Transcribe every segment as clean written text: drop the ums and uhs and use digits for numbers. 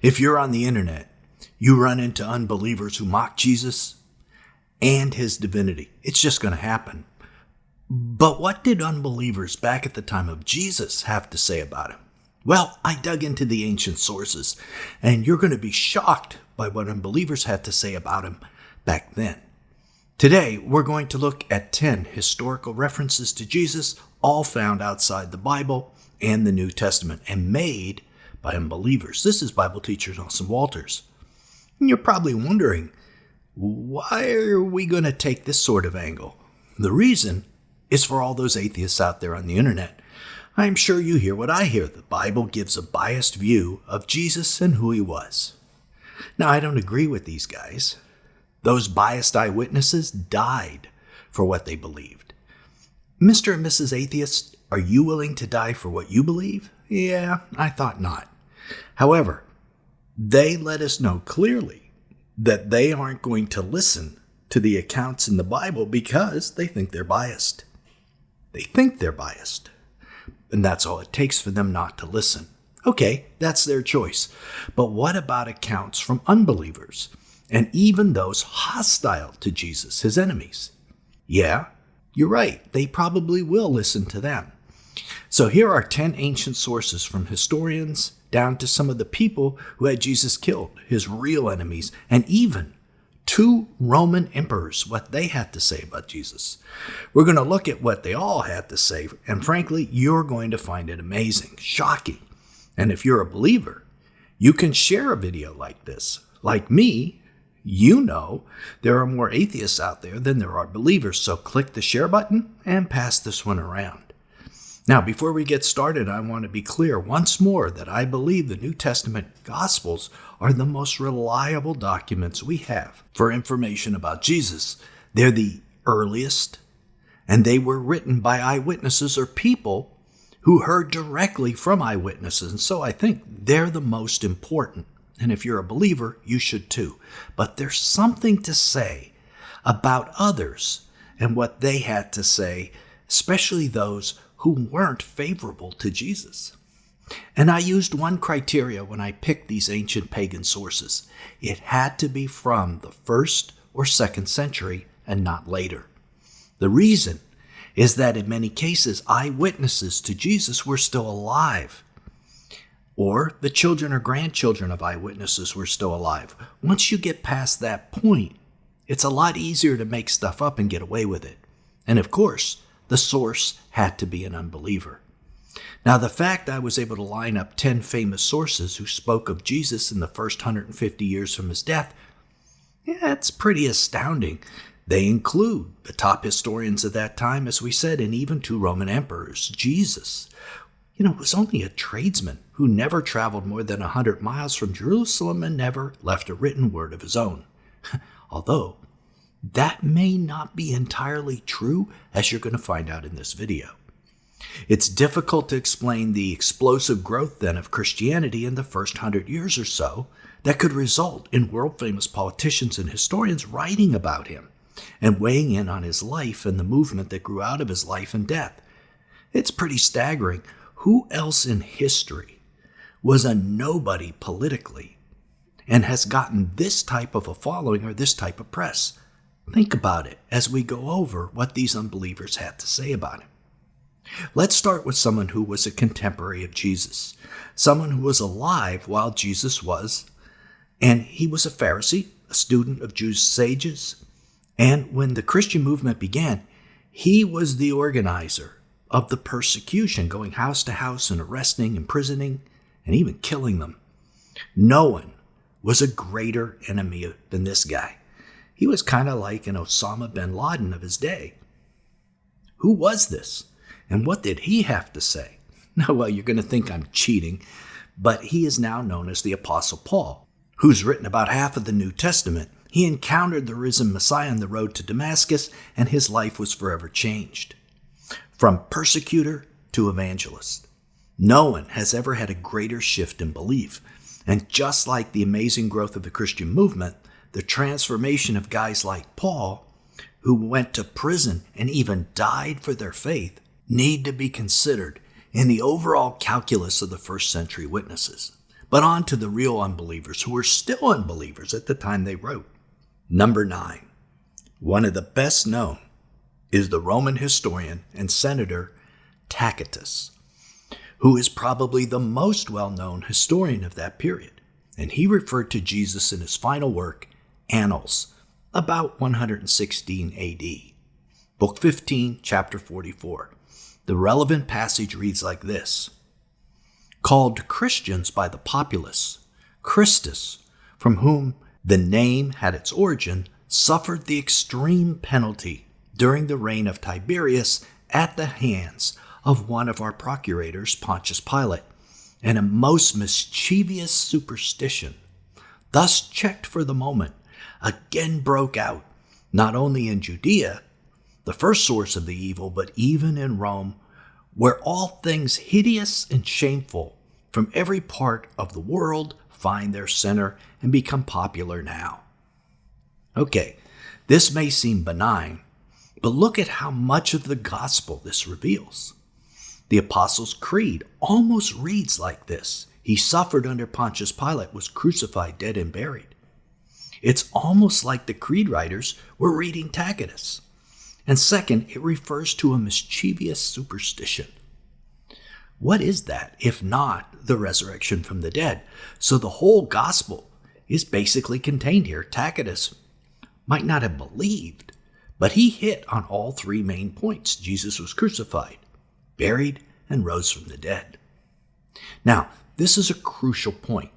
If you're on the internet, you run into unbelievers who mock Jesus and his divinity. It's just going to happen. But what did unbelievers back at the time of Jesus have to say about him? Well, I dug into the ancient sources, and you're going to be shocked by what unbelievers had to say about him back then. Today, we're going to look at 10 historical references to Jesus, all found outside the Bible and the New Testament, and made by unbelievers. This is Bible teacher Nelson Walters. And you're probably wondering, why are we going to take this sort of angle? The reason is for all those atheists out there on the internet. I'm sure you hear what I hear. The Bible gives a biased view of Jesus and who he was. Now, I don't agree with these guys. Those biased eyewitnesses died for what they believed. Mr. and Mrs. Atheist, are you willing to die for what you believe? Yeah, I thought not. However, they let us know clearly that they aren't going to listen to the accounts in the Bible because they think they're biased. They think they're biased. And that's all it takes for them not to listen. Okay, that's their choice. But what about accounts from unbelievers and even those hostile to Jesus, his enemies? Yeah, you're right. They probably will listen to them. So here are 10 ancient sources from historians down to some of the people who had Jesus killed, his real enemies, and even 2 Roman emperors, what they had to say about Jesus. We're going to look at what they all had to say, and frankly, you're going to find it amazing, shocking. And if you're a believer, you can share a video like this. Like me, you know there are more atheists out there than there are believers, so click the share button and pass this one around. Now, before we get started, I want to be clear once more that I believe the New Testament Gospels are the most reliable documents we have for information about Jesus. They're the earliest, and they were written by eyewitnesses or people who heard directly from eyewitnesses. And so I think they're the most important. And if you're a believer, you should too. But there's something to say about others and what they had to say, especially those who weren't favorable to Jesus. And I used one criteria when I picked these ancient pagan sources. It had to be from the 1st or 2nd century and not later. The reason is that in many cases, eyewitnesses to Jesus were still alive, or the children or grandchildren of eyewitnesses were still alive. Once you get past that point, it's a lot easier to make stuff up and get away with it. And of course, the source had to be an unbeliever. Now, the fact I was able to line up 10 famous sources who spoke of Jesus in the first 150 years from his death, it's pretty astounding. They include the top historians of that time, as we said, and even 2 Roman emperors. Jesus, was only a tradesman who never traveled more than 100 miles from Jerusalem and never left a written word of his own. Although, that may not be entirely true, as you're going to find out in this video. It's difficult to explain the explosive growth then of Christianity in the first 100 years or so that could result in world-famous politicians and historians writing about him and weighing in on his life and the movement that grew out of his life and death. It's pretty staggering. Who else in history was a nobody politically and has gotten this type of a following or this type of press? Think about it as we go over what these unbelievers had to say about him. Let's start with someone who was a contemporary of Jesus, someone who was alive while Jesus was, and he was a Pharisee, a student of Jews' sages, and when the Christian movement began, he was the organizer of the persecution, going house to house and arresting, imprisoning, and even killing them. No one was a greater enemy than this guy. He was kind of like an Osama bin Laden of his day. Who was this? And what did he have to say? Now, well, you're going to think I'm cheating, but he is now known as the Apostle Paul, who's written about half of the New Testament. He encountered the risen Messiah on the road to Damascus, and his life was forever changed. From persecutor to evangelist. No one has ever had a greater shift in belief. And just like the amazing growth of the Christian movement, the transformation of guys like Paul, who went to prison and even died for their faith, need to be considered in the overall calculus of the first century witnesses. But on to the real unbelievers who were still unbelievers at the time they wrote. Number 9. One of the best known is the Roman historian and senator Tacitus, who is probably the most well-known historian of that period. And he referred to Jesus in his final work, Annals, about 116 AD. Book 15, chapter 44. The relevant passage reads like this. Called Christians by the populace, Christus, from whom the name had its origin, suffered the extreme penalty during the reign of Tiberius at the hands of one of our procurators, Pontius Pilate, and a most mischievous superstition, thus checked for the moment, again broke out, not only in Judea, the first source of the evil, but even in Rome, where all things hideous and shameful from every part of the world find their center and become popular now. Okay, this may seem benign, but look at how much of the gospel this reveals. The Apostles' Creed almost reads like this. He suffered under Pontius Pilate, was crucified, dead, and buried. It's almost like the creed writers were reading Tacitus. And second, it refers to a mischievous superstition. What is that, if not the resurrection from the dead? So the whole gospel is basically contained here. Tacitus might not have believed, but he hit on all three main points. Jesus was crucified, buried, and rose from the dead. Now, this is a crucial point.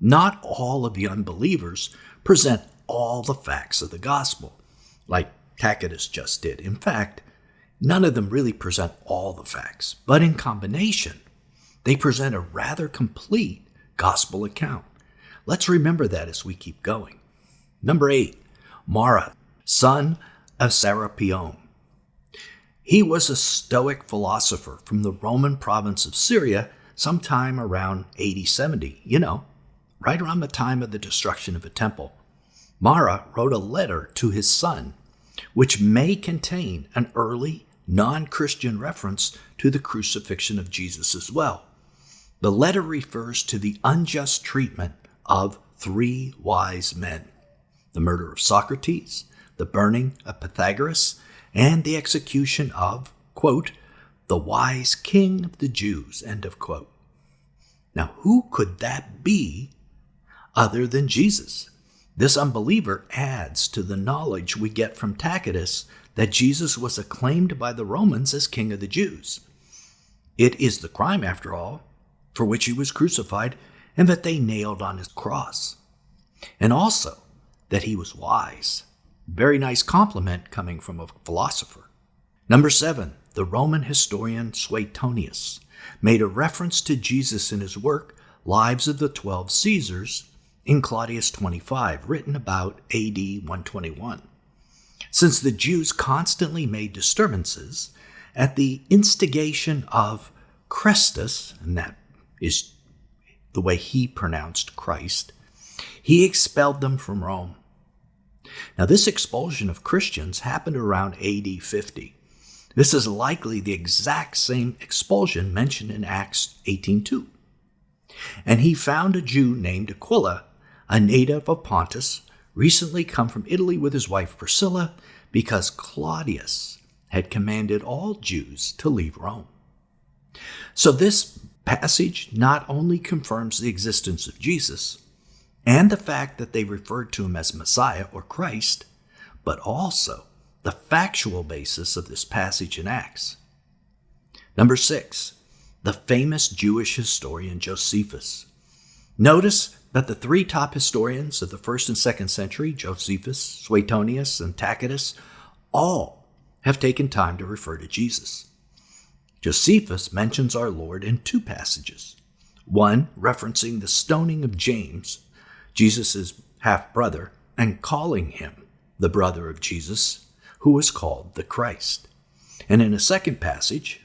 Not all of the unbelievers present all the facts of the gospel, like Tacitus just did. In fact, none of them really present all the facts, but in combination, they present a rather complete gospel account. Let's remember that as we keep going. Number 8, Mara, son of Serapion. He was a Stoic philosopher from the Roman province of Syria sometime around AD 70, right around the time of the destruction of the temple. Mara wrote a letter to his son, which may contain an early non-Christian reference to the crucifixion of Jesus as well. The letter refers to the unjust treatment of 3 wise men, the murder of Socrates, the burning of Pythagoras, and the execution of, quote, the wise king of the Jews, end of quote. Now, who could that be other than Jesus? This unbeliever adds to the knowledge we get from Tacitus that Jesus was acclaimed by the Romans as King of the Jews. It is the crime, after all, for which he was crucified and that they nailed on his cross. And also that he was wise. Very nice compliment coming from a philosopher. Number 7, the Roman historian Suetonius made a reference to Jesus in his work, Lives of the 12 Caesars, in Claudius 25, written about AD 121. Since the Jews constantly made disturbances at the instigation of Christus, and that is the way he pronounced Christ, he expelled them from Rome. Now, this expulsion of Christians happened around AD 50. This is likely the exact same expulsion mentioned in Acts 18:2. And he found a Jew named Aquila, a native of Pontus, recently come from Italy with his wife Priscilla, because Claudius had commanded all Jews to leave Rome. So this passage not only confirms the existence of Jesus and the fact that they referred to him as Messiah or Christ, but also the factual basis of this passage in Acts. Number 6, the famous Jewish historian Josephus. Notice that the 3 top historians of the 1st and 2nd century, Josephus, Suetonius, and Tacitus, all have taken time to refer to Jesus. Josephus mentions our Lord in 2 passages. One referencing the stoning of James, Jesus' half-brother, and calling him the brother of Jesus, who was called the Christ. And in a second passage,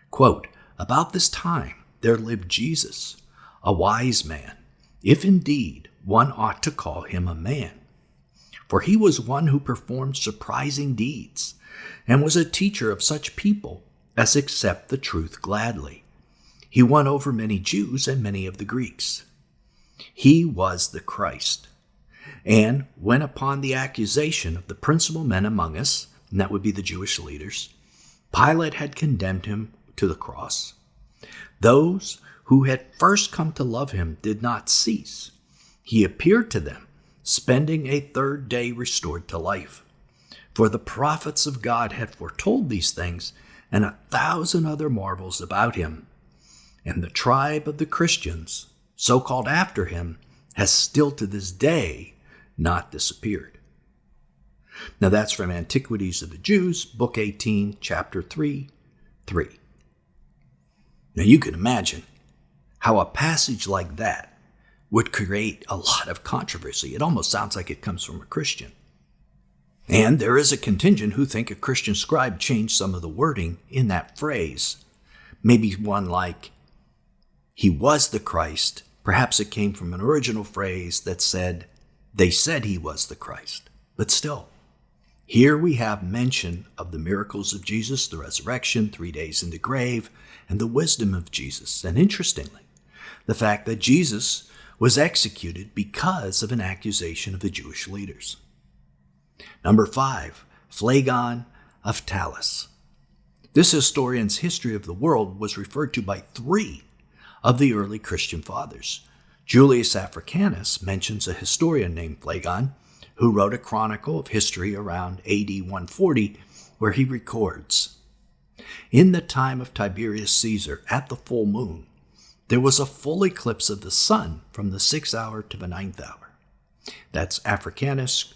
quote, about this time there lived Jesus, a wise man, if indeed one ought to call him a man. For he was one who performed surprising deeds, and was a teacher of such people as accept the truth gladly. He won over many Jews and many of the Greeks. He was the Christ. And when upon the accusation of the principal men among us, and that would be the Jewish leaders, Pilate had condemned him to the cross, those who had first come to love him did not cease. He appeared to them, spending a third day restored to life. For the prophets of God had foretold these things, and 1,000 other marvels about him. And the tribe of the Christians, so called after him, has still to this day not disappeared. Now that's from Antiquities of the Jews, Book 18, Chapter 3, 3. Now you can imagine how a passage like that would create a lot of controversy. It almost sounds like it comes from a Christian. And there is a contingent who think a Christian scribe changed some of the wording in that phrase. Maybe one like, he was the Christ. Perhaps it came from an original phrase that said, they said he was the Christ. But still, here we have mention of the miracles of Jesus, the resurrection, 3 days in the grave, and the wisdom of Jesus. And interestingly, the fact that Jesus was executed because of an accusation of the Jewish leaders. Number 5, Phlegon of Thallus. This historian's history of the world was referred to by 3 of the early Christian fathers. Julius Africanus mentions a historian named Phlegon, who wrote a chronicle of history around AD 140, where he records, in the time of Tiberius Caesar, at the full moon, there was a full eclipse of the sun from the 6th hour to the 9th hour. That's Africanus,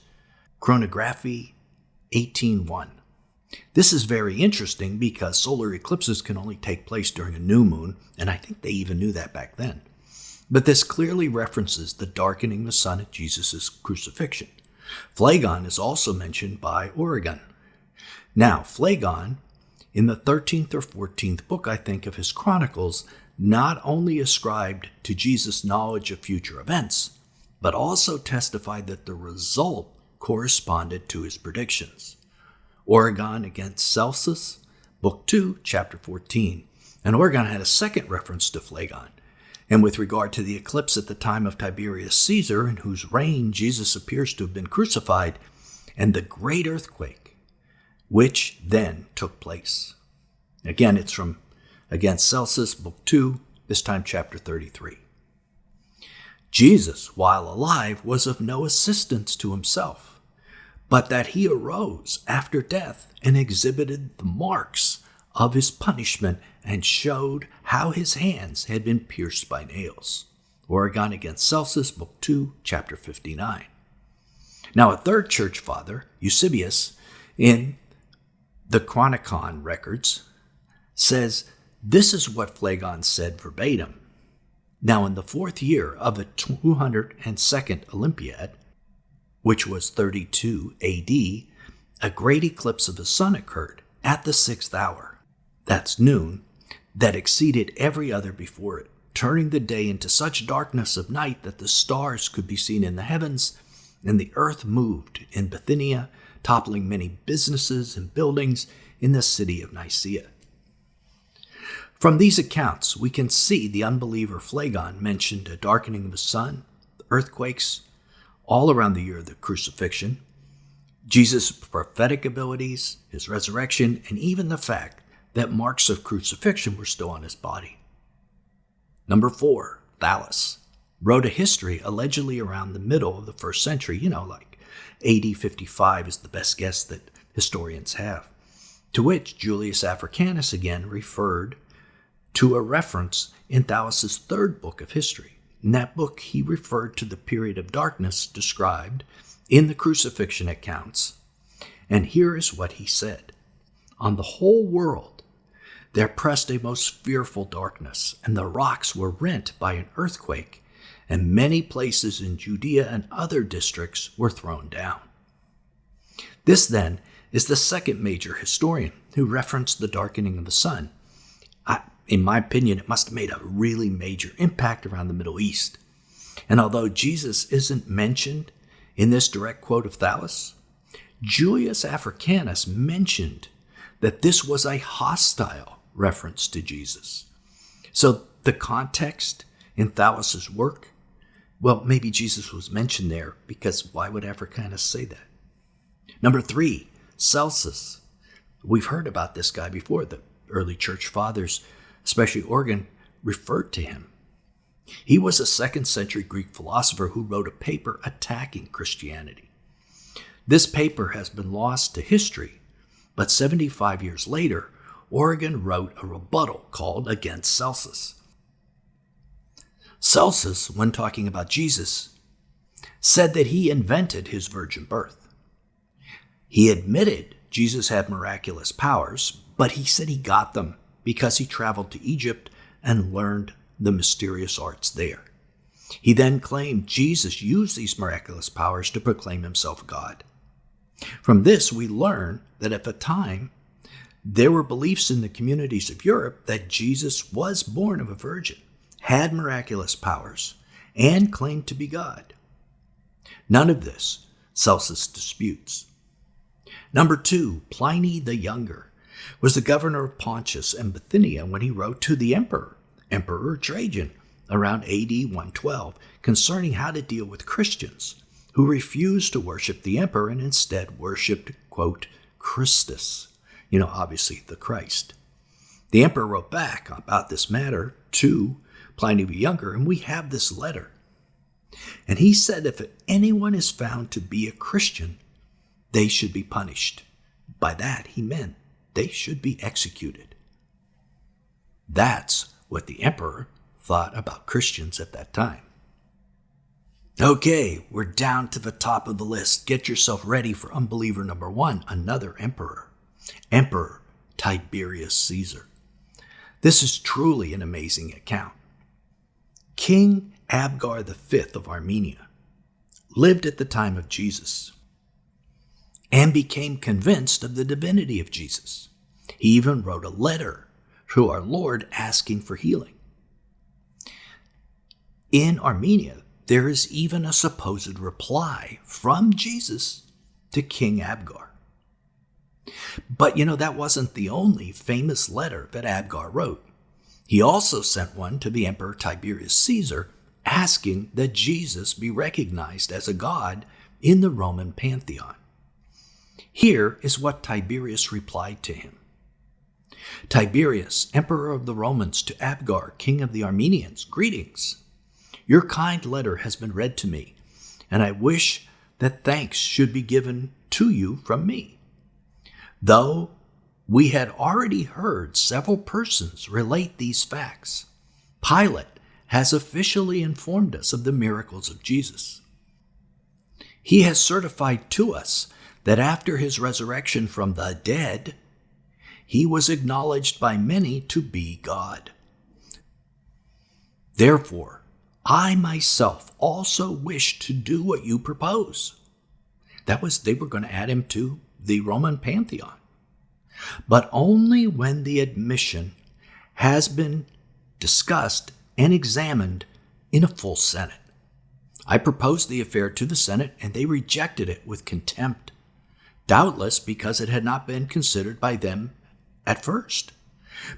Chronography 18:1. This is very interesting because solar eclipses can only take place during a new moon, and I think they even knew that back then. But this clearly references the darkening of the sun at Jesus' crucifixion. Phlegon is also mentioned by Origen. Now, Phlegon, in the 13th or 14th book, I think, of his Chronicles, not only ascribed to Jesus' knowledge of future events, but also testified that the result corresponded to his predictions. Origen against Celsus, Book 2, Chapter 14. And Origen had a second reference to Phlegon. And with regard to the eclipse at the time of Tiberius Caesar, in whose reign Jesus appears to have been crucified, and the great earthquake, which then took place. Again, it's from Against Celsus, Book 2, this time Chapter 33. Jesus, while alive, was of no assistance to himself, but that he arose after death and exhibited the marks of his punishment and showed how his hands had been pierced by nails. Origen against Celsus, Book 2, Chapter 59. Now, a third church father, Eusebius, in the Chronicon records, says, this is what Phlegon said verbatim. Now, in the 4th year of the 202nd Olympiad, which was 32 AD, a great eclipse of the sun occurred at the 6th hour, that's noon, that exceeded every other before it, turning the day into such darkness of night that the stars could be seen in the heavens, and the earth moved in Bithynia, toppling many businesses and buildings in the city of Nicaea. From these accounts, we can see the unbeliever Phlegon mentioned a darkening of the sun, earthquakes, all around the year of the crucifixion, Jesus' prophetic abilities, his resurrection, and even the fact that marks of crucifixion were still on his body. Number 4, Thallus wrote a history allegedly around the middle of the 1st century, like AD 55 is the best guess that historians have, to which Julius Africanus again referred to a reference in Thallus' 3rd book of history. In that book, he referred to the period of darkness described in the crucifixion accounts. And here is what he said. On the whole world, there pressed a most fearful darkness, and the rocks were rent by an earthquake, and many places in Judea and other districts were thrown down. This, then, is the second major historian who referenced the darkening of the sun. In my opinion, it must have made a really major impact around the Middle East. And although Jesus isn't mentioned in this direct quote of Thallus, Julius Africanus mentioned that this was a hostile reference to Jesus. So the context in Thallus' work, well, maybe Jesus was mentioned there, because why would Africanus say that? Number 3, Celsus. We've heard about this guy before. The early church fathers, especially Origen, referred to him. He was a 2nd century Greek philosopher who wrote a paper attacking Christianity. This paper has been lost to history, but 75 years later, Origen wrote a rebuttal called Against Celsus. Celsus, when talking about Jesus, said that he invented his virgin birth. He admitted Jesus had miraculous powers, but he said he got them because he traveled to Egypt and learned the mysterious arts there. He then claimed Jesus used these miraculous powers to proclaim himself God. From this, we learn that at the time, there were beliefs in the communities of Europe that Jesus was born of a virgin, had miraculous powers, and claimed to be God. None of this Celsus disputes. Number 2, Pliny the Younger was the governor of Pontus and Bithynia when he wrote to the Emperor Trajan, around AD 112, concerning how to deal with Christians who refused to worship the emperor and instead worshipped, quote, Christus, obviously the Christ. The emperor wrote back about this matter to Pliny the Younger, and we have this letter. And he said if anyone is found to be a Christian, they should be punished. By that, he meant they should be executed. That's what the emperor thought about Christians at that time. Okay, we're down to the top of the list. Get yourself ready for unbeliever number 1, another emperor. Emperor Tiberius Caesar. This is truly an amazing account. King Abgar V of Armenia lived at the time of Jesus and became convinced of the divinity of Jesus. He even wrote a letter to our Lord asking for healing. In Armenia, there is even a supposed reply from Jesus to King Abgar. But that wasn't the only famous letter that Abgar wrote. He also sent one to the Emperor Tiberius Caesar asking that Jesus be recognized as a god in the Roman pantheon. Here is what Tiberius replied to him. Tiberius, Emperor of the Romans, to Abgar, King of the Armenians, greetings. Your kind letter has been read to me, and I wish that thanks should be given to you from me. Though we had already heard several persons relate these facts, Pilate has officially informed us of the miracles of Jesus. He has certified to us that after his resurrection from the dead, he was acknowledged by many to be God. Therefore, I myself also wish to do what you propose. They were going to add him to the Roman pantheon. But only when the admission has been discussed and examined in a full Senate. I proposed the affair to the Senate, and they rejected it with contempt, doubtless because it had not been considered by them at first.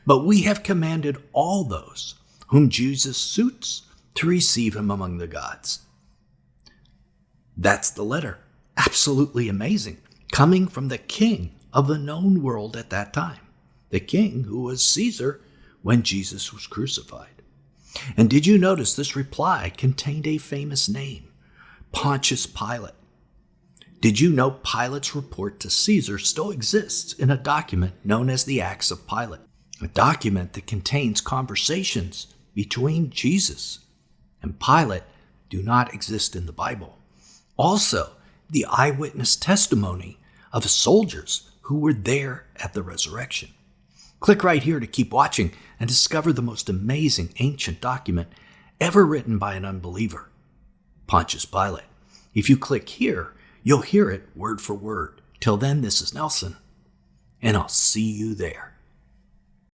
But we have commanded all those whom Jesus suits to receive him among the gods. That's the letter. Absolutely amazing. Coming from the king of the known world at that time. The king who was Caesar when Jesus was crucified. And did you notice this reply contained a famous name? Pontius Pilate. Did you know Pilate's report to Caesar still exists in a document known as the Acts of Pilate? A document that contains conversations between Jesus and Pilate do not exist in the Bible. Also, the eyewitness testimony of soldiers who were there at the resurrection. Click right here to keep watching and discover the most amazing ancient document ever written by an unbeliever, Pontius Pilate. If you click here, you'll hear it word for word. Till then, this is Nelson, and I'll see you there.